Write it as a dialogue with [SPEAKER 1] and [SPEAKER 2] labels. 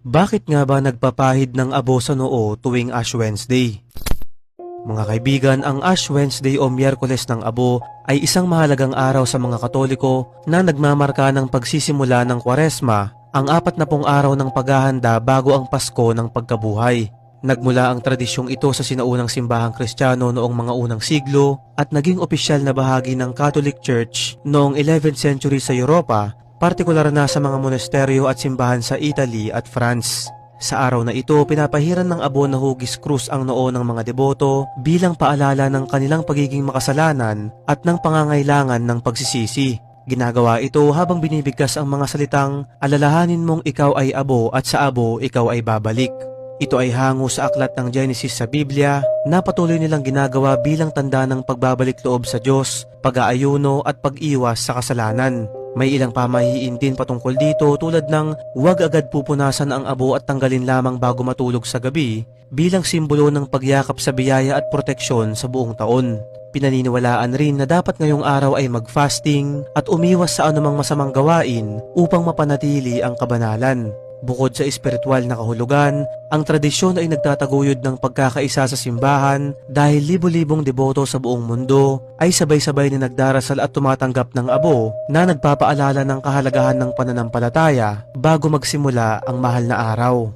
[SPEAKER 1] Bakit nga ba nagpapahid ng abo sa noo tuwing Ash Wednesday? Mga kaibigan, ang Ash Wednesday o Miyerkules ng Abo ay isang mahalagang araw sa mga Katoliko na nagmamarka ng pagsisimula ng Kwaresma, ang 40 araw ng paghahanda bago ang Pasko ng pagkabuhay. Nagmula ang tradisyong ito sa sinaunang simbahang Kristiyano noong mga unang siglo at naging opisyal na bahagi ng Catholic Church noong 11th century sa Europa, partikular na sa mga monasteryo at simbahan sa Italy at France. Sa araw na ito, pinapahiran ng abo na hugis krus ang noo ng mga deboto bilang paalala ng kanilang pagiging makasalanan at ng pangangailangan ng pagsisisi. Ginagawa ito habang binibigkas ang mga salitang, "Alalahanin mong ikaw ay abo at sa abo ikaw ay babalik." Ito ay hango sa aklat ng Genesis sa Biblia na patuloy nilang ginagawa bilang tanda ng pagbabalik loob sa Diyos, pag-aayuno at pag-iwas sa kasalanan. May ilang pamahiin din patungkol dito tulad ng huwag agad pupunasan ang abo at tanggalin lamang bago matulog sa gabi bilang simbolo ng pagyakap sa biyaya at proteksyon sa buong taon. Pinaniniwalaan rin na dapat ngayong araw ay mag-fasting at umiwas sa anumang masamang gawain upang mapanatili ang kabanalan. Bukod sa espiritual na kahulugan, ang tradisyon ay nagtataguyod ng pagkakaisa sa simbahan dahil libo-libong deboto sa buong mundo ay sabay-sabay na nagdarasal at tumatanggap ng abo na nagpapaalala ng kahalagahan ng pananampalataya bago magsimula ang mahal na araw.